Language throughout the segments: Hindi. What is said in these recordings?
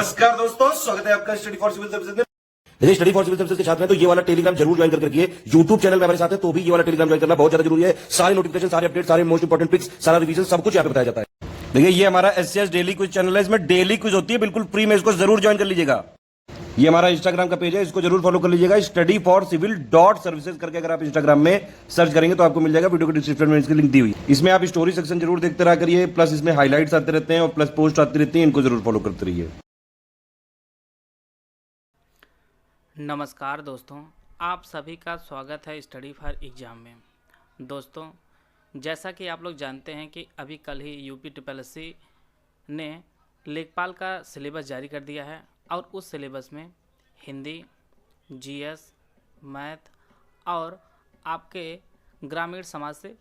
नमस्कार दोस्तों, स्वागत है आपका स्टडी फॉर सिविल सर्विसेज में। यदि स्टडी फॉर सिविल सर्विसेज के छात्र हैं तो ये वाला टेलीग्राम जरूर ज्वाइन करके रखिए। यूट्यूब चैनल में हमारे साथ है तो भी ये वाला टेलीग्राम ज्वाइन करना बहुत ज्यादा जरूरी है। सारे नोटिफिकेशन, सारे अपडेट, सारे मोस्ट इंपोर्टेंट पिक्स, सारा रिवीजन सब कुछ यहाँ पे बताया जाता है। देखिए ये हमारा एससीएस डेली क्विज चैनल है, इसमें डेली क्विज होती है, बिल्कुल फ्री में, इसको जरूर ज्वाइन कर लीजिएगा। ये हमारा इंस्टाग्राम का पेज है, इसको जरूर फॉलो कर लीजिएगा। Study for civil dot services करके अगर आप इंस्टाग्राम में सर्च करेंगे तो आपको मिल जाएगा। वीडियो के डिस्क्रिप्शन में इसकी लिंक दी हुई है। इसमें आप स्टोरी सेक्शन जरूर देखते रहा करिए, प्लस इसमें हाईलाइट्स आते रहते हैं और प्लस पोस्ट आती रहती है, इनको जरूर फॉलो करते रहिए। नमस्कार दोस्तों, आप सभी का स्वागत है स्टडी फॉर एग्ज़ाम में। दोस्तों, जैसा कि आप लोग जानते हैं कि अभी कल ही यूपी ट्रिपल ने लेखपाल का सिलेबस जारी कर दिया है और उस सिलेबस में हिंदी, जीएस, मैथ और आपके ग्रामीण समाज से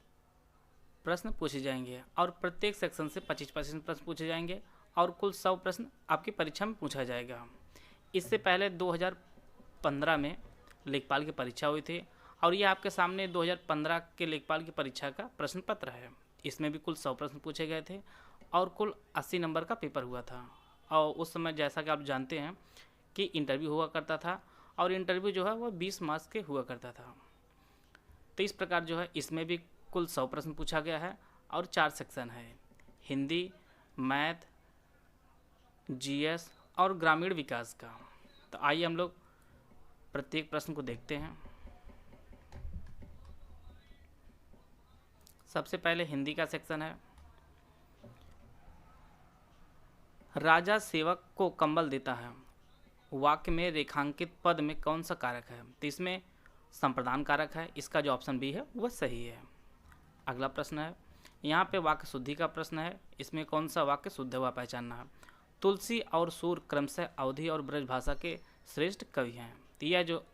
प्रश्न पूछे जाएंगे और प्रत्येक सेक्शन से 25% प्रश्न पूछे जाएंगे और कुल 100 प्रश्न आपकी परीक्षा में पूछा जाएगा। इससे पहले 2015 में लेखपाल की परीक्षा हुई थी और ये आपके सामने 2015 के लेखपाल की परीक्षा का प्रश्न पत्र है। इसमें भी कुल 100 प्रश्न पूछे गए थे और कुल 80 नंबर का पेपर हुआ था। और उस समय जैसा कि आप जानते हैं कि इंटरव्यू हुआ करता था और इंटरव्यू जो है वो 20 मार्क्स के हुआ करता था। तो इस प्रकार जो है इसमें भी कुल 100 प्रश्न पूछा गया है और 4 सेक्शन है, हिंदी, मैथ, जीएस और ग्रामीण विकास का। तो आइए हम लोग प्रत्येक प्रश्न को देखते हैं। सबसे पहले हिंदी का सेक्शन है। राजा सेवक को कंबल देता है, वाक्य में रेखांकित पद में कौन सा कारक है? तो इसमें संप्रदान कारक है, इसका जो ऑप्शन बी है वह सही है। अगला प्रश्न है, यहाँ पे वाक्य शुद्धि का प्रश्न है, इसमें कौन सा वाक्य शुद्ध हुआ पहचानना है। तुलसी और सूर क्रमशः अवधी और ब्रज भाषा के श्रेष्ठ कवि हैं। तो यह जो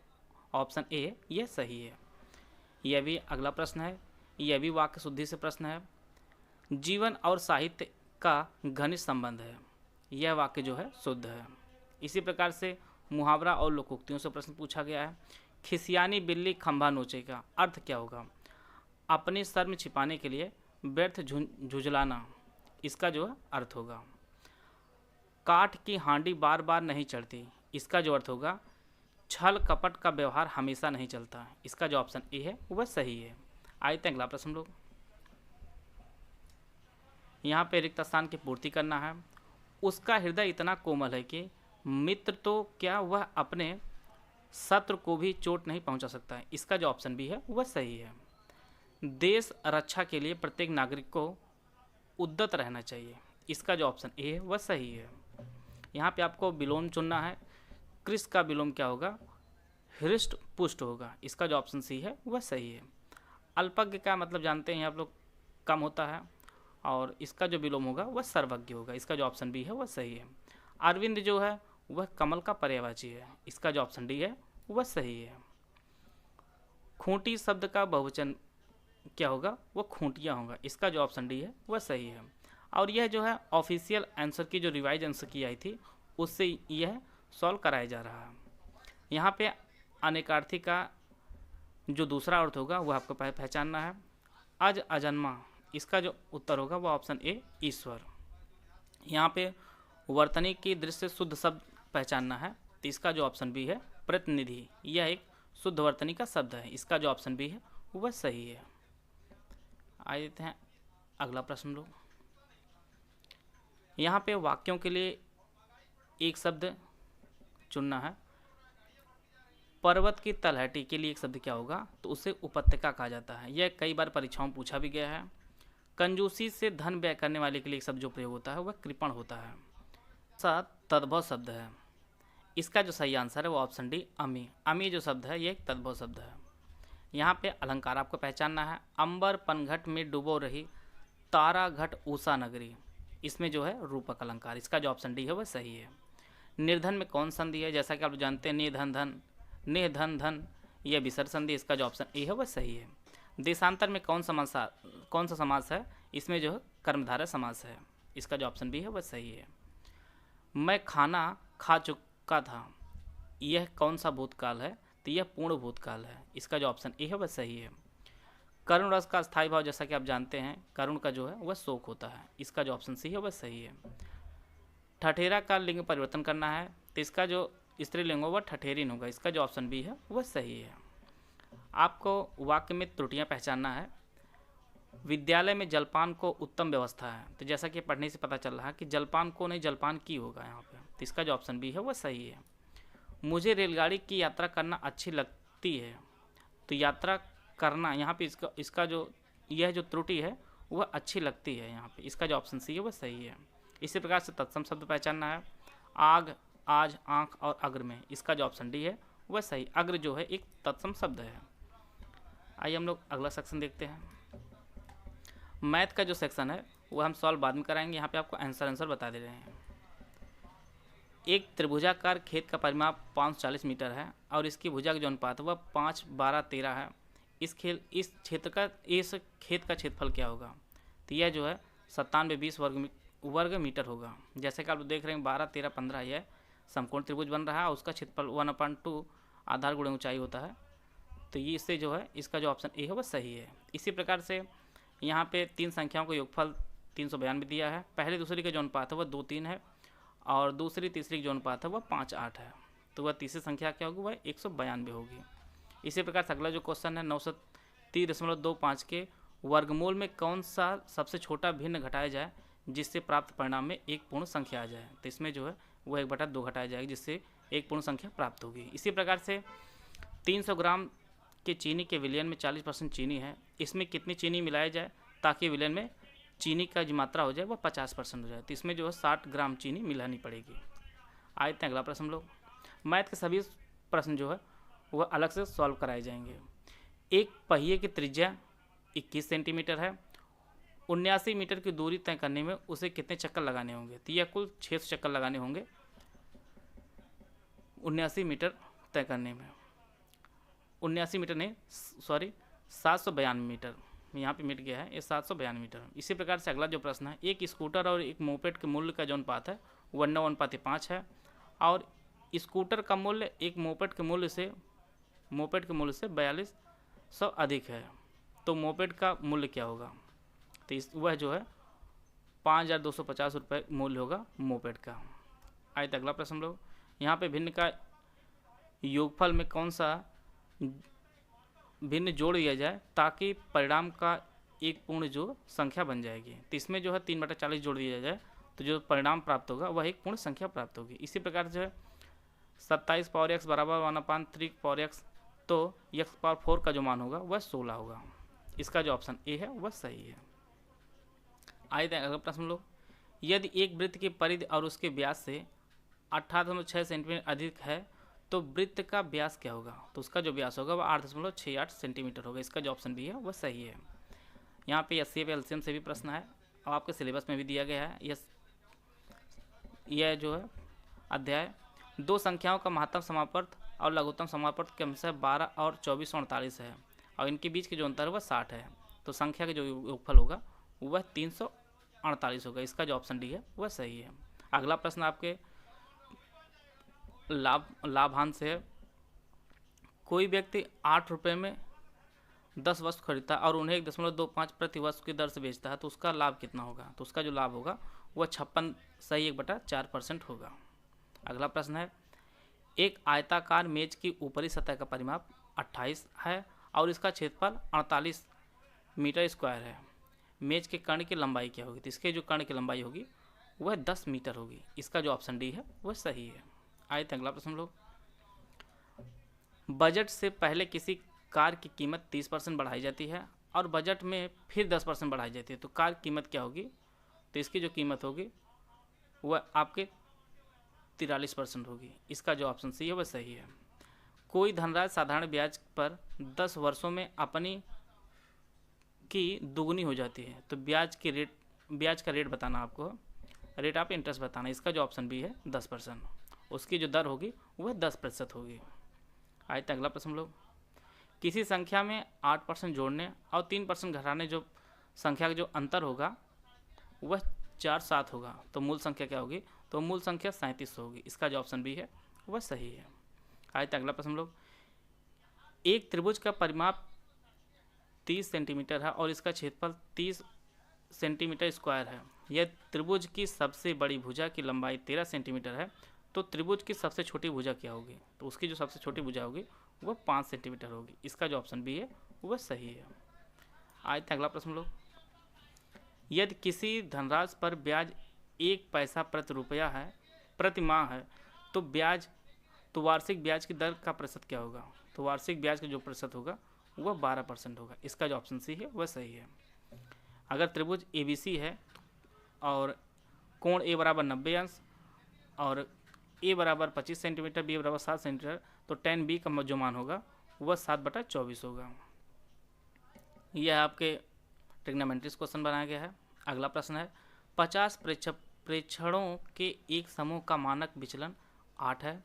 ऑप्शन ए यह सही है। यह भी अगला प्रश्न है, यह भी वाक्य शुद्धि से प्रश्न है। जीवन और साहित्य का घनिष्ठ संबंध है, यह वाक्य जो है शुद्ध है। इसी प्रकार से मुहावरा और लोकोक्तियों से प्रश्न पूछा गया है। खिसियानी बिल्ली खंभा नोचेगा, अर्थ क्या होगा? अपनी शर्म छिपाने के लिए व्यर्थ झुंझलाना, इसका जो है अर्थ होगा। काठ की हांडी बार बार नहीं चढ़ती, इसका जो अर्थ होगा छल कपट का व्यवहार हमेशा नहीं चलता, इसका जो ऑप्शन ए है वह सही है। आइए अगला प्रश्न लोग, यहाँ पे रिक्त स्थान की पूर्ति करना है। उसका हृदय इतना कोमल है कि मित्र तो क्या वह अपने शत्रु को भी चोट नहीं पहुंचा सकता है, इसका जो ऑप्शन बी है वह सही है। देश रक्षा के लिए प्रत्येक नागरिक को उद्यत रहना चाहिए, इसका जो ऑप्शन ए है वह सही है। यहाँ पे आपको विलोम चुनना है। कृष का विलोम क्या होगा? हृष्ट पुष्ट होगा, इसका जो ऑप्शन सी है वह सही है। अल्पज्ञ का मतलब जानते हैं आप लोग, कम होता है, और इसका जो विलोम होगा वह सर्वज्ञ होगा, इसका जो ऑप्शन बी है वह सही है। अरविंद जो है वह कमल का पर्यायवाची है, इसका जो ऑप्शन डी है वह सही है। खूंटी शब्द का बहुवचन क्या होगा? वह खूंटियाँ होगा, इसका जो ऑप्शन डी है वह सही है। और यह जो है ऑफिशियल आंसर की जो रिवाइज आंसर की आई थी उससे यह सॉल्व कराया जा रहा है। यहाँ पे अनेकार्थी का जो दूसरा अर्थ होगा वह आपको पहचानना है। अज अजन्मा, इसका जो उत्तर होगा वह ऑप्शन ए ईश्वर। यहाँ पे वर्तनी की दृष्टि से शुद्ध शब्द पहचानना है, तो इसका जो ऑप्शन बी है प्रतिनिधि, यह एक शुद्ध वर्तनी का शब्द है, इसका जो ऑप्शन बी है वह सही है। आइए देखते हैं अगला प्रश्न लोग। यहाँ पे वाक्यों के लिए एक शब्द चुनना है। पर्वत की तलहटी के लिए एक शब्द क्या होगा? तो उसे उपत्यका कहा जाता है, यह कई बार परीक्षाओं में पूछा भी गया है। कंजूसी से धन व्यय करने वाले के लिए एक शब्द जो प्रयोग होता है वह कृपण होता है। साथ तद्भव शब्द है, इसका जो सही आंसर है वो ऑप्शन डी अमी। अमी जो शब्द है ये एक तद्भव शब्द है। यहाँ पे अलंकार आपको पहचानना है। अंबर पनघट में डूबो रही तारा घट ऊषा नगरी, इसमें जो है रूपक अलंकार, इसका जो ऑप्शन डी है वह सही है। निर्धन में कौन संधि है? जैसा कि आप जानते हैं निधन धन, निह धन धन, यह विसर्ग संधि, इसका जो ऑप्शन ए है वह सही है। देशांतर में कौन सा समास है? इसमें जो है कर्मधारय समास है, इसका जो ऑप्शन बी है वह सही है। मैं खाना खा चुका था, यह कौन सा भूतकाल है? तो यह पूर्ण भूतकाल है, इसका जो ऑप्शन ए है वह सही है। करुण रस का स्थायी भाव, जैसा कि आप जानते हैं करुण का जो है वह शोक होता है, इसका जो ऑप्शन सी है वह सही है। ठठेरा का लिंग परिवर्तन करना है, तो इसका जो स्त्रीलिंग होगा वह ठठेरिन होगा। इसका जो ऑप्शन बी है वह सही है। आपको वाक्य में त्रुटियां पहचानना है। विद्यालय में जलपान को उत्तम व्यवस्था है, तो जैसा कि पढ़ने से पता चल रहा है कि जलपान को नहीं जलपान की होगा यहाँ पे, तो इसका जो ऑप्शन बी है वह सही है। मुझे रेलगाड़ी की यात्रा करना अच्छी लगती है, तो यात्रा करना यहाँ पे इसका जो यह जो त्रुटि है वह अच्छी लगती है यहाँ पे, इसका जो ऑप्शन सी है वह सही है। इसी प्रकार से तत्सम शब्द पहचानना है। आग, आज, आँख और अग्र में, इसका जो ऑप्शन डी है वह सही। अग्र जो है एक तत्सम शब्द है। आइए हम लोग अगला सेक्शन देखते हैं। मैथ का जो सेक्शन है वह हम सॉल्व बाद में कराएंगे, यहाँ पे आपको आंसर बता दे रहे हैं। एक त्रिभुजाकार खेत का परिमाप 540 मीटर है और इसकी भुजा का जो अनुपात है वह 5, 12, 13 है। इस खेत का क्षेत्रफल क्या होगा? तो यह जो है 9720 वर्ग मीटर होगा। जैसे कि आप देख रहे हैं 12, 13, 15 यह समकोण त्रिभुज बन रहा है और उसका क्षेत्रफल 1/2 आधार गुणे ऊंचाई होता है। तो ये इससे जो है इसका जो ऑप्शन ए है वह सही है। इसी प्रकार से यहाँ पे 3 संख्याओं का योगफल 392 दिया है। पहले दूसरी का जो अनुपात है वह 2, 3 है और दूसरी तीसरी की जो अनुपात है वह 5, 8 है। तो वह तीसरी संख्या क्या होगी? वह 192 होगी। इसी प्रकार से अगला जो क्वेश्चन है 930.25 के वर्गमूल में कौन सा सबसे छोटा भिन्न घटाया जाए जिससे प्राप्त परिणाम में एक पूर्ण संख्या आ जाए? तो इसमें जो है वह 1/2 घटाया जाएगी जिससे एक पूर्ण संख्या प्राप्त होगी। इसी प्रकार से 300 ग्राम के चीनी के विलयन में 40% चीनी है, इसमें कितनी चीनी मिलाया जाए ताकि विलयन में चीनी का जो मात्रा हो जाए वह 50% हो जाए? तो इसमें जो है 60 ग्राम चीनी मिलानी पड़ेगी। आए थे अगला प्रश्न लोग। मैथ के सभी प्रश्न जो है वह अलग से सॉल्व कराए जाएंगे। एक पहिए की त्रिज्या 21 सेंटीमीटर है। 79 मीटर की दूरी तय करने में उसे कितने चक्कर लगाने होंगे? तो यह कुल 600 चक्कर लगाने होंगे 79 मीटर तय करने में। 79 मीटर नहीं, सॉरी 792 मीटर, यहाँ पे मिट गया है, ये 792 मीटर। इसी प्रकार से अगला जो प्रश्न है, एक स्कूटर और एक मोपेड के मूल्य का जो अनुपात है 1:5 है और स्कूटर का मूल्य एक मोपेड के मूल्य से 4200 अधिक है, तो मोपेड का मूल्य क्या होगा? तो वह जो है 5250 रुपये मूल्य होगा मोपेड का। आए तो अगला प्रश्न लोग। यहाँ पे भिन्न का योगफल में कौन सा भिन्न जोड़ दिया जाए ताकि परिणाम का एक पूर्ण जो संख्या बन जाएगी? तो इसमें जो है 3/40 जोड़ दिया जाए तो जो परिणाम प्राप्त होगा वह एक पूर्ण संख्या प्राप्त होगी। इसी प्रकार से 27 पावर x बराबर 1/3 पावर x, तो x पावर 4 का जो मान होगा वह 16 होगा। इसका जो ऑप्शन ए है वह सही है। आइए अगला प्रश्न लोग। यदि एक वृत्त की परिधि और उसके व्यास से 18.6 सेंटीमीटर अधिक है तो वृत्त का व्यास क्या होगा? तो उसका जो व्यास होगा वह 8.68 सेंटीमीटर होगा। इसका जो ऑप्शन बी है वह सही है। यहाँ पे एससीएफ एलसीएम से भी प्रश्न है और आपके सिलेबस में भी दिया गया है। यह जो है अध्याय 2 संख्याओं का महत्तम समापवर्त और लघुत्तम समापवर्त के क्रमशः 12 और 2448 है और इनके बीच के जो अंतर है वह 60 है, तो संख्या का जो योगफल होगा वह 348 होगा। इसका जो ऑप्शन डी है वह सही है। अगला प्रश्न आपके लाभांश है। कोई व्यक्ति 8 रुपये में 10 वस्तु खरीदता है और उन्हें 1.25 प्रति वस्तु की दर से बेचता है, तो उसका लाभ कितना होगा? तो उसका जो लाभ होगा वह 56.4% होगा। अगला प्रश्न है। एक आयताकार मेज की ऊपरी सतह का परिमाप 28 है और इसका क्षेत्रफल 48 मीटर स्क्वायर है। मेज के कर्ण की लंबाई क्या होगी? तो इसके जो कर्ण की लंबाई होगी वह 10 मीटर होगी। इसका जो ऑप्शन डी है वह सही है। आइए अगला प्रश्न लोग। बजट से पहले किसी कार की कीमत 30% बढ़ाई जाती है और बजट में फिर 10% बढ़ाई जाती है, तो कार की कीमत क्या होगी? तो इसकी जो कीमत होगी वह आपके 43% होगी। इसका जो ऑप्शन सी है वह सही है। कोई धनराशि साधारण ब्याज पर 10 वर्षों में अपनी की दुगनी हो जाती है, तो ब्याज का रेट बताना, आपको रेट आप इंटरेस्ट बताना। इसका जो ऑप्शन बी है 10%, उसकी जो दर होगी वह 10% होगी। आइए अगला प्रश्न लोग। किसी संख्या में 8% जोड़ने और 3% घटाने जो संख्या का जो अंतर होगा वह 4, 7 होगा, तो मूल संख्या क्या होगी? तो मूल संख्या 37 होगी। इसका जो ऑप्शन बी है वह सही है। आइए अगला प्रश्न लोग। एक त्रिभुज का परिमाप 30 सेंटीमीटर है और इसका क्षेत्रफल 30 सेंटीमीटर स्क्वायर है। यह त्रिभुज की सबसे बड़ी भुजा की लंबाई 13 सेंटीमीटर है तो त्रिभुज की सबसे छोटी भुजा क्या होगी? तो उसकी जो सबसे छोटी भुजा होगी वह 5 सेंटीमीटर होगी। इसका जो ऑप्शन बी है वह सही है। आज अगला प्रश्न लो। यदि किसी धनराशि पर ब्याज 1 पैसा प्रति रुपया है प्रति माह है तो वार्षिक ब्याज की दर का प्रतिशत क्या होगा? तो वार्षिक ब्याज का जो प्रतिशत होगा वह 12% होगा। इसका जो ऑप्शन सी है वह सही है। अगर त्रिभुज ABC है और कोण A बराबर 90 अंश और A बराबर 25 सेंटीमीटर, B बराबर 7 सेंटीमीटर, तो tan B का जो मान होगा वह 7/24 होगा। यह आपके ट्रिग्नोमेट्री क्वेश्चन बनाया गया है। अगला प्रश्न है 50 प्रेक्षणों के एक समूह का मानक विचलन 8 है।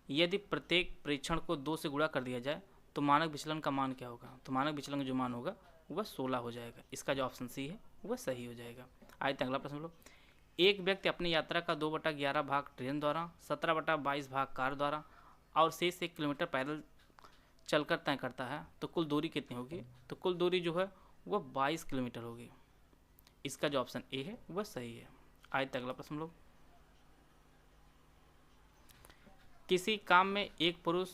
यदि प्रत्येक प्रेक्षण को 2 से गुणा कर दिया जाए तो मानक विचलन का मान क्या होगा? तो मानक विचलन का जो मान होगा वह 16 हो जाएगा। इसका जो ऑप्शन सी है वह सही हो जाएगा। आइए अगला प्रश्न लो। एक व्यक्ति अपनी यात्रा का 2/11 भाग ट्रेन द्वारा, 17/22 भाग कार द्वारा और शेष 1 किलोमीटर पैदल चलकर तय करता है तो कुल दूरी कितनी होगी? तो कुल दूरी जो है वह 22 किलोमीटर होगी। इसका जो ऑप्शन ए है वह सही है। आइए अगला प्रश्न लो। किसी काम में एक पुरुष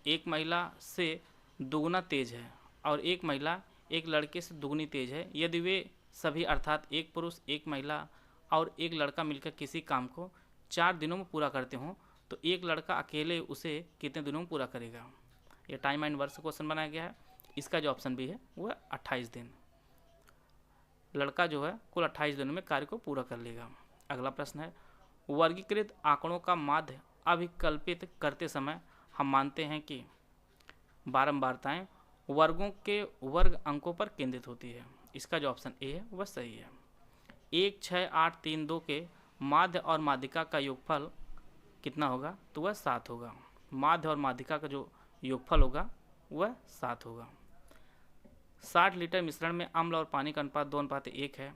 एक महिला से दुगुना तेज है और एक महिला एक लड़के से दुगनी तेज है। यदि वे सभी अर्थात एक पुरुष एक महिला और एक लड़का मिलकर किसी काम को 4 दिनों में पूरा करते हों तो एक लड़का अकेले उसे कितने दिनों में पूरा करेगा? यह टाइम एंड वर्क से क्वेश्चन बनाया गया है। इसका जो ऑप्शन भी है वह 28 दिन। लड़का जो है कुल 28 दिनों में कार्य को पूरा कर लेगा। अगला प्रश्न है वर्गीकृत आंकड़ों का माध्य अभिकल्पित करते समय हम मानते हैं कि बारंबारताएं वर्गों के वर्ग अंकों पर केंद्रित होती है। इसका जो ऑप्शन ए है वह सही है। 1, 6, 8, 3, 2 के माध्य और माध्यिका का योगफल कितना होगा? तो वह 7 होगा। माध्य और माध्यिका का जो योगफल होगा वह 7 होगा। 60 लीटर मिश्रण में अम्ल और पानी का अनुपात 2:1 है।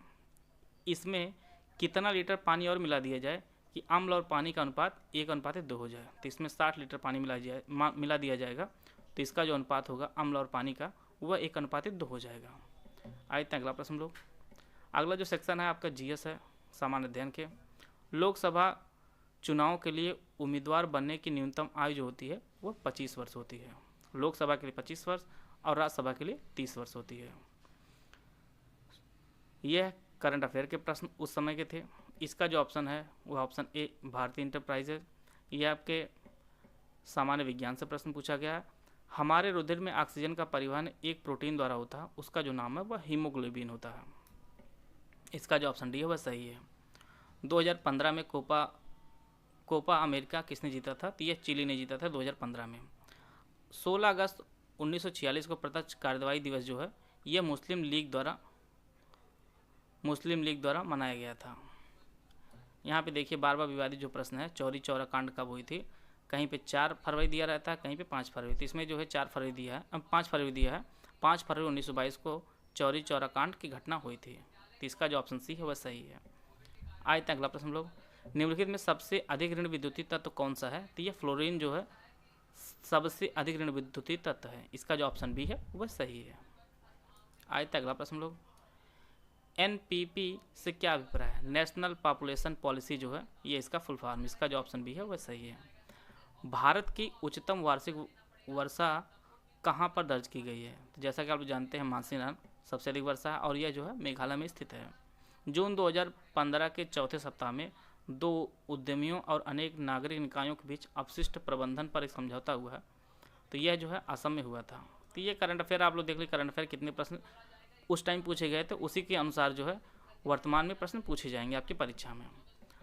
इसमें कितना लीटर पानी और मिला दिया जाए कि अम्ल और पानी का अनुपात 1:2 हो जाए? तो इसमें 60 लीटर पानी मिला दिया जाएगा तो इसका जो अनुपात होगा अम्ल और पानी का वह 1:2 हो जाएगा। आइए अगला प्रश्न लोग। अगला जो सेक्शन है आपका GS है, सामान्य अध्ययन के। लोकसभा चुनाव के लिए उम्मीदवार बनने की न्यूनतम आयु जो होती है वह 25 वर्ष होती है। लोकसभा के लिए 25 वर्ष और राज्यसभा के लिए 30 वर्ष होती है। यह करंट अफेयर के प्रश्न उस समय के थे। इसका जो ऑप्शन है वह ऑप्शन ए भारतीय इंटरप्राइजेज। यह आपके सामान्य विज्ञान से प्रश्न पूछा गया है। हमारे रुधिर में ऑक्सीजन का परिवहन एक प्रोटीन द्वारा होता है, उसका जो नाम है वह हीमोग्लोबिन होता है। इसका जो ऑप्शन डी है वह सही है। 2015 में कोपा अमेरिका किसने जीता था? तो यह चिली ने जीता था 2015 में। 16 अगस्त 1946 को प्रत्यक्ष कार्यवाही दिवस जो है यह मुस्लिम लीग द्वारा मनाया गया था। यहाँ पे देखिए बार बार विवादित जो प्रश्न है चौरी चौरा कांड कब हुई थी? कहीं पे 4 फरवरी दिया रहता है, कहीं पे 5 फरवरी। तो इसमें जो है 4 फरवरी दिया है, अब 5 फरवरी दिया है। 5 फरवरी 1922 को चौरी चौरा कांड की घटना हुई थी। तो इसका जो ऑप्शन सी है वह सही है। आइए अगला प्रश्न लोग। निम्नलिखित में सबसे अधिक ऋण विद्युतीय तत्व कौन सा है? तो यह फ्लोरीन जो है सबसे अधिक ऋण विद्युतीय तत्व है। इसका जो ऑप्शन बी है वह सही है। आइए अगला प्रश्न लोग। NPP से क्या अभिप्राय है? नेशनल पॉपुलेशन पॉलिसी जो है ये इसका फुल फॉर्म। इसका जो ऑप्शन बी है वह सही है। भारत की उच्चतम वार्षिक वर्षा कहाँ पर दर्ज की गई है? तो जैसा कि आप जानते हैं मानसीनाथ सबसे अधिक वर्षा है और यह जो है मेघालय में स्थित है। जून 2015 के चौथे सप्ताह में 2 उद्यमियों और अनेक नागरिक निकायों के बीच अपशिष्ट प्रबंधन पर एक समझौता हुआ है। तो यह जो है असम में हुआ था। तो ये करंट अफेयर आप लोग देख लीजिए। करंट अफेयर कितने प्रश्न उस टाइम पूछे गए थे उसी के अनुसार जो है वर्तमान में प्रश्न पूछे जाएंगे आपकी परीक्षा में।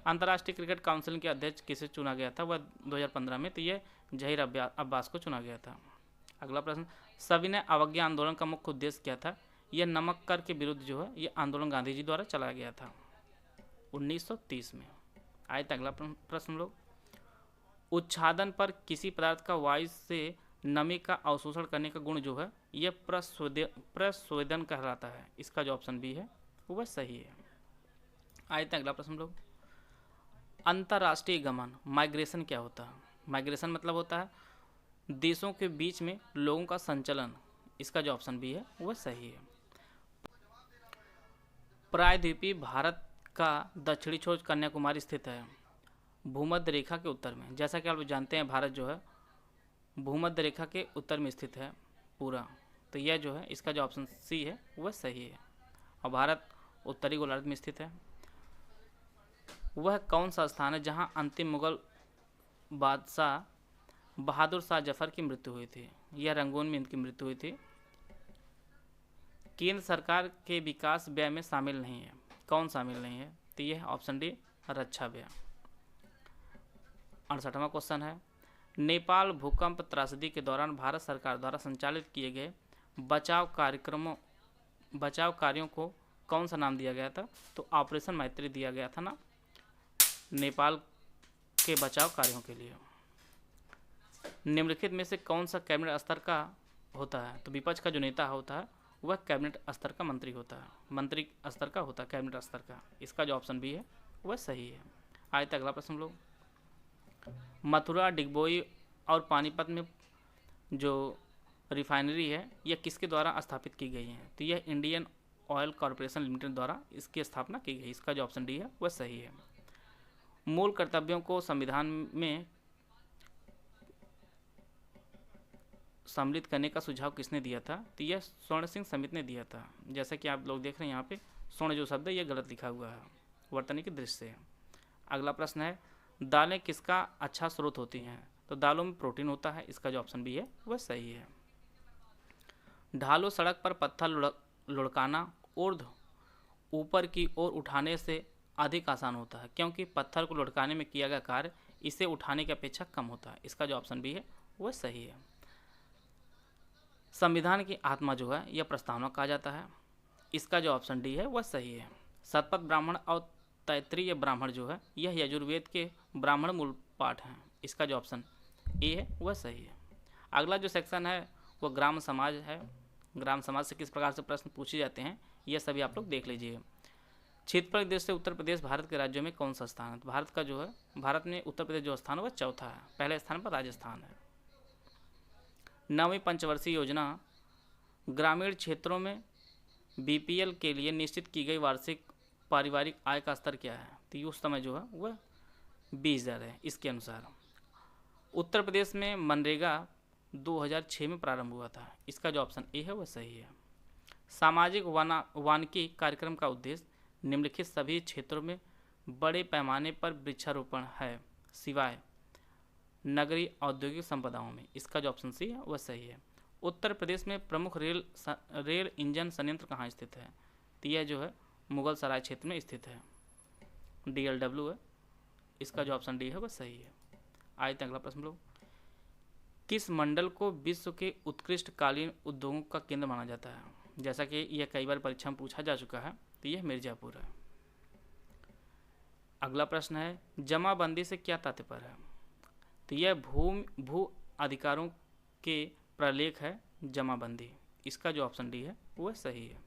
अंतर्राष्ट्रीय क्रिकेट काउंसिल के अध्यक्ष किसे चुना गया था? वह 2015 में। तो ये जहीर अब्बास को चुना गया था। अगला प्रश्न। सविनय अवज्ञा आंदोलन का मुख्य उद्देश्य क्या था? यह नमक कर के विरुद्ध जो है ये आंदोलन गांधी जी द्वारा चलाया गया था 1930 में। आए अगला प्रश्न लोग। उच्छादन पर किसी पदार्थ का वायु से नमी का अवशोषण करने का गुण जो है यह प्रस्वेदन कहलाता है। इसका जो ऑप्शन बी है वह सही है। आए अगला प्रश्न लोग। अंतर्राष्ट्रीय गमन माइग्रेशन क्या होता है? माइग्रेशन मतलब होता है देशों के बीच में लोगों का संचलन। इसका जो ऑप्शन बी है वह सही है। प्रायद्वीपीय भारत का दक्षिणी छोर कन्याकुमारी स्थित है? भूमध्य रेखा के उत्तर में। जैसा कि आप जानते हैं भारत जो है भूमध्य रेखा के उत्तर में स्थित है पूरा, तो यह जो है इसका जो ऑप्शन सी है वह सही है। और भारत उत्तरी गोलार्ध में स्थित है। वह कौन सा स्थान है जहां अंतिम मुगल बादशाह बहादुर शाह जफर की मृत्यु हुई थी? यह रंगून में इनकी मृत्यु हुई थी। केंद्र सरकार के विकास व्यय में शामिल नहीं है। कौन शामिल नहीं है? तो यह ऑप्शन डी रक्षा व्यय। 68वां क्वेश्चन है, नेपाल भूकंप त्रासदी के दौरान भारत सरकार द्वारा संचालित किए गए बचाव कार्यों को कौन सा नाम दिया गया था? तो ऑपरेशन मैत्री दिया गया था ना नेपाल के बचाव कार्यों के लिए। निम्नलिखित में से कौन सा कैबिनेट स्तर का होता है? तो विपक्ष का जो नेता होता है वह कैबिनेट स्तर का मंत्री होता है, मंत्री स्तर का होता है, कैबिनेट स्तर का। इसका जो ऑप्शन बी है वह सही है। आइए अगला प्रश्न हम लोग, मथुरा, डिगबोई और पानीपत में जो रिफाइनरी है यह किसके द्वारा स्थापित की गई है? तो यह इंडियन ऑयल कॉरपोरेशन लिमिटेड द्वारा इसकी स्थापना की गई। इसका जो ऑप्शन डी है वह सही है। मूल कर्तव्यों को संविधान में सम्मिलित करने का सुझाव किसने दिया था? तो यह स्वर्ण सिंह समिति ने दिया था। जैसा कि आप लोग देख रहे हैं यहाँ पे स्वर्ण जो शब्द है यह गलत लिखा हुआ है वर्तनी की दृष्टि से। अगला प्रश्न है, दालें किसका अच्छा स्रोत होती हैं? तो दालों में प्रोटीन होता है। इसका जो ऑप्शन बी है वह सही है। ढालू सड़क पर पत्थर लुढ़काना ऊर्ध्व ऊपर की ओर उठाने से अधिक आसान होता है, क्योंकि पत्थर को लुढ़काने में किया गया कार्य इसे उठाने की अपेक्षा कम होता है। इसका जो ऑप्शन बी है वह सही है। संविधान की आत्मा जो है यह प्रस्तावना कहा जाता है। इसका जो ऑप्शन डी है वह सही है। शतपथ ब्राह्मण और तैत्तिरीय ब्राह्मण जो है यह यजुर्वेद के ब्राह्मण मूल पाठ हैं। इसका जो ऑप्शन ए है वह सही है। अगला जो सेक्शन है वह ग्राम समाज है। ग्राम समाज से किस प्रकार से प्रश्न पूछे जाते हैं यह सभी आप लोग देख लीजिए। क्षेत्रफल की दृष्टि से उत्तर प्रदेश भारत के राज्यों में कौन सा स्थान है? तो भारत का जो है भारत में उत्तर प्रदेश जो स्थान है वह चौथा है। पहले स्थान पर राजस्थान है। 9वीं पंचवर्षीय योजना ग्रामीण क्षेत्रों में बीपीएल के लिए निश्चित की गई वार्षिक पारिवारिक आय का स्तर क्या है? तो उस समय जो है वह 20,000 है। इसके अनुसार उत्तर प्रदेश में मनरेगा 2006 में प्रारंभ हुआ था। इसका जो ऑप्शन ए है वह सही है। सामाजिक वानिकी कार्यक्रम का उद्देश्य निम्नलिखित सभी क्षेत्रों में बड़े पैमाने पर वृक्षारोपण है सिवाय नगरीय औद्योगिक संपदाओं में। इसका जो ऑप्शन सी है वह सही है। उत्तर प्रदेश में प्रमुख रेल इंजन संयंत्र कहाँ स्थित है? तो यह जो है मुगल सराय क्षेत्र में स्थित है। DLW है। इसका जो ऑप्शन डी है वह सही है। आइए अगला प्रश्न लोग, किस मंडल को विश्व के उत्कृष्ट कालीन उद्योगों का केंद्र माना जाता है? जैसा कि यह कई बार परीक्षा में पूछा जा चुका है, तो यह मिर्जापुर है। अगला प्रश्न है, जमाबंदी से क्या तात्पर्य है? तो यह भू अधिकारों के प्रलेख है जमाबंदी। इसका जो ऑप्शन डी है वह सही है।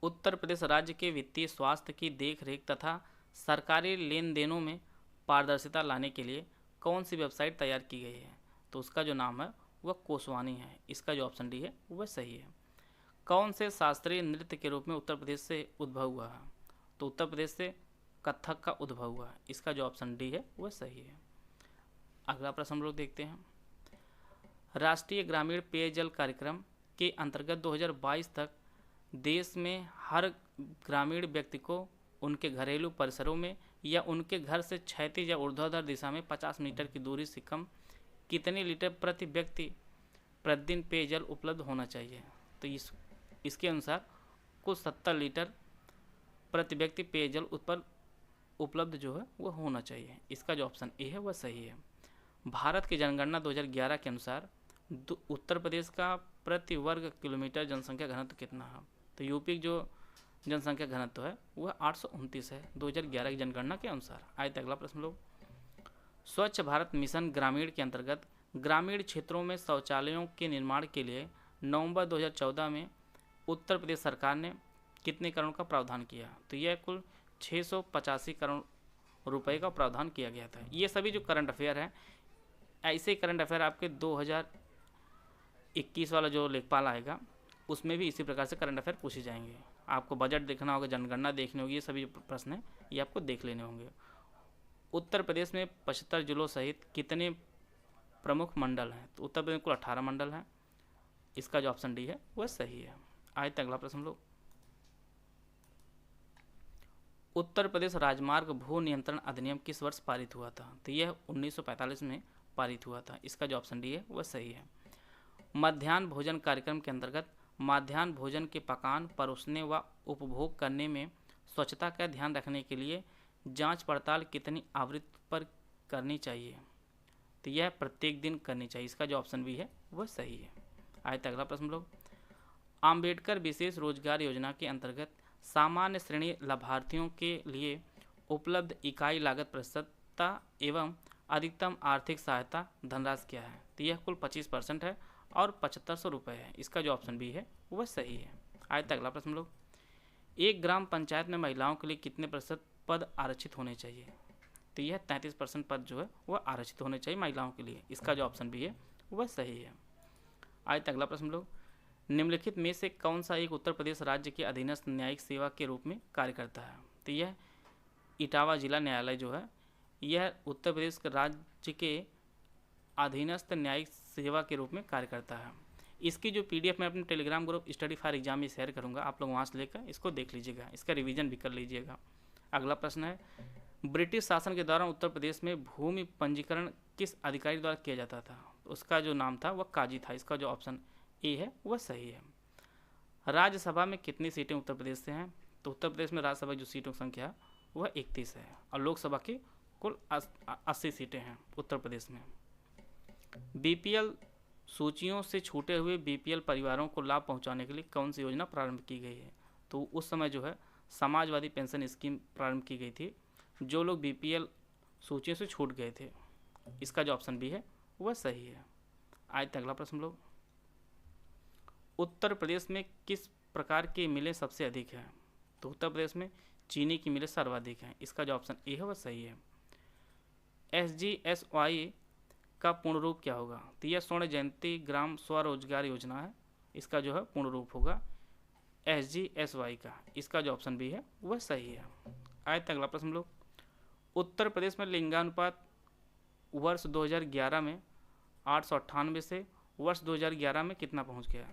उत्तर प्रदेश राज्य के वित्तीय स्वास्थ्य की देखरेख तथा सरकारी लेन देनों में पारदर्शिता लाने के लिए कौन सी वेबसाइट तैयार की गई है? तो उसका जो नाम है वह कोसवानी है। इसका जो ऑप्शन डी है वह सही है। कौन से शास्त्रीय नृत्य के रूप में उत्तर प्रदेश से उद्भव हुआ है? तो उत्तर प्रदेश से कथक का उद्भव हुआ है। इसका जो ऑप्शन डी है वह सही है। अगला प्रश्न हम लोग देखते हैं, राष्ट्रीय ग्रामीण पेयजल कार्यक्रम के अंतर्गत 2022 तक देश में हर ग्रामीण व्यक्ति को उनके घरेलू परिसरों में या उनके घर से क्षैतिज या ऊर्ध्वाधर दिशा में 50 मीटर की दूरी से कम कितने लीटर प्रति व्यक्ति प्रतिदिन पेयजल उपलब्ध होना चाहिए? तो इसके अनुसार कुल 70 लीटर प्रति व्यक्ति पेयजल उपलब्ध जो है वह होना चाहिए। इसका जो ऑप्शन ए है वह सही है। भारत की जनगणना 2011 के अनुसार उत्तर प्रदेश का प्रति वर्ग किलोमीटर जनसंख्या घनत्व कितना है? तो यूपी जो जनसंख्या घनत्व है वह 829 है 2011 की जनगणना के अनुसार। आइए अगला प्रश्न लोग, स्वच्छ भारत मिशन ग्रामीण के अंतर्गत ग्रामीण क्षेत्रों में शौचालयों के निर्माण के लिए नवंबर 2014 में उत्तर प्रदेश सरकार ने कितने करोड़ का प्रावधान किया? तो यह कुल 685 करोड़ रुपए का प्रावधान किया गया था। ये सभी जो करंट अफेयर हैं, ऐसे करंट अफेयर आपके 2021 वाला जो लेखपाल आएगा उसमें भी इसी प्रकार से करंट अफेयर पूछे जाएंगे। आपको बजट देखना होगा, जनगणना देखनी होगी, ये सभी प्रश्न हैं ये आपको देख लेने होंगे। उत्तर प्रदेश में 75 जिलों सहित कितने प्रमुख मंडल हैं? तो उत्तर प्रदेश में कुल 18 मंडल हैं। इसका जो ऑप्शन डी है वह सही है। आइए अगला प्रश्न हम लोग, उत्तर प्रदेश राजमार्ग भू नियंत्रण अधिनियम किस वर्ष पारित हुआ था? तो यह 1945 में पारित हुआ था। इसका जो ऑप्शन डी है वह सही है। मध्याह्न भोजन कार्यक्रम के अंतर्गत मध्याह्न भोजन के पकान परोसने व उपभोग करने में स्वच्छता का ध्यान रखने के लिए जांच पड़ताल कितनी आवृत्ति पर करनी चाहिए? तो यह प्रत्येक दिन करनी चाहिए। इसका जो ऑप्शन बी है वह सही है। आइए अगला प्रश्न लोग, अंबेडकर विशेष रोजगार योजना के अंतर्गत सामान्य श्रेणी लाभार्थियों के लिए उपलब्ध इकाई लागत प्रतिशतता एवं अधिकतम आर्थिक सहायता धनराशि क्या है? तो यह कुल 25% है और 7500 रुपये है। इसका जो ऑप्शन बी है वह सही है। आइए अगला प्रश्न लोग, एक ग्राम पंचायत में महिलाओं के लिए कितने प्रतिशत पद आरक्षित होने चाहिए? तो यह 33% पद जो है वह आरक्षित होने चाहिए महिलाओं के लिए। इसका जो ऑप्शन बी है वह सही है। आइए अगला प्रश्न लोग, निम्नलिखित में से कौन सा एक उत्तर प्रदेश राज्य के अधीनस्थ न्यायिक सेवा के रूप में कार्य करता है? तो यह इटावा जिला न्यायालय जो है यह उत्तर प्रदेश राज्य के अधीनस्थ न्यायिक सेवा के रूप में कार्य करता है। इसकी जो PDF मैं अपने Telegram group study for exam में शेयर करूंगा, आप लोग वहां से लेकर इसको देख लीजिएगा, इसका रिवीजन भी कर लीजिएगा। अगला प्रश्न है, ब्रिटिश शासन के दौरान उत्तर प्रदेश में भूमि पंजीकरण किस अधिकारी द्वारा किया जाता था? उसका जो नाम था वह काजी था। इसका जो ऑप्शन ए है वह सही है। राज्यसभा में कितनी सीटें उत्तर प्रदेश से हैं? तो उत्तर प्रदेश में राज्यसभा जो सीटों की संख्या है वह 31 है और लोकसभा की कुल 80 सीटें हैं उत्तर प्रदेश में। BPL सूचियों से छूटे हुए BPL परिवारों को लाभ पहुंचाने के लिए कौन सी योजना प्रारंभ की गई है? तो उस समय जो है समाजवादी पेंशन स्कीम प्रारंभ की गई थी जो लोग BPL सूचियों से छूट गए थे। इसका जो ऑप्शन बी है वह सही है। आइए अगला प्रश्न लोग, उत्तर प्रदेश में किस प्रकार की मिलें सबसे अधिक हैं? तो उत्तर प्रदेश में चीनी की मिलें सर्वाधिक हैं। इसका जो ऑप्शन ए है वह सही है। SGSY का पूर्ण रूप क्या होगा? तो यह स्वर्ण जयंती ग्राम स्वरोजगार योजना है। इसका जो है पूर्ण रूप होगा SGSY का। इसका जो ऑप्शन बी है वह सही है। आइए अगला प्रश्न लोग, उत्तर प्रदेश में लिंगानुपात वर्ष 2011 में 898 से वर्ष 2011 में कितना पहुंच गया?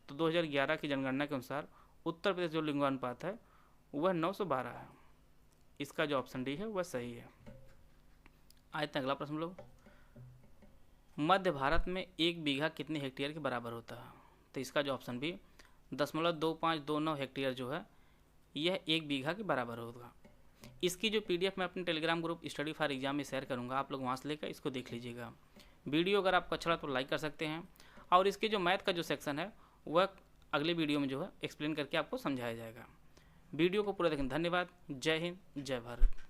तो 2011 की जनगणना के अनुसार उत्तर प्रदेश जो लिंगानुपात है वह 912 है। इसका जो ऑप्शन डी है वह सही है। आइए अगला प्रश्न लोग, मध्य भारत में 1 बीघा कितने हेक्टेयर के बराबर होता है? तो इसका जो ऑप्शन बी 0.2529 हेक्टेयर जो है यह 1 बीघा के बराबर होगा। इसकी जो PDF मैं अपने Telegram group study for exam में शेयर करूंगा, आप लोग वहां से लेकर इसको देख लीजिएगा। वीडियो अगर आपको अच्छा लगा तो लाइक कर सकते हैं और इसके जो मैथ का जो सेक्शन है वह अगले वीडियो में जो है एक्सप्लेन करके आपको समझाया जाएगा। वीडियो को पूरा देखें। धन्यवाद। जय हिंद, जय भारत।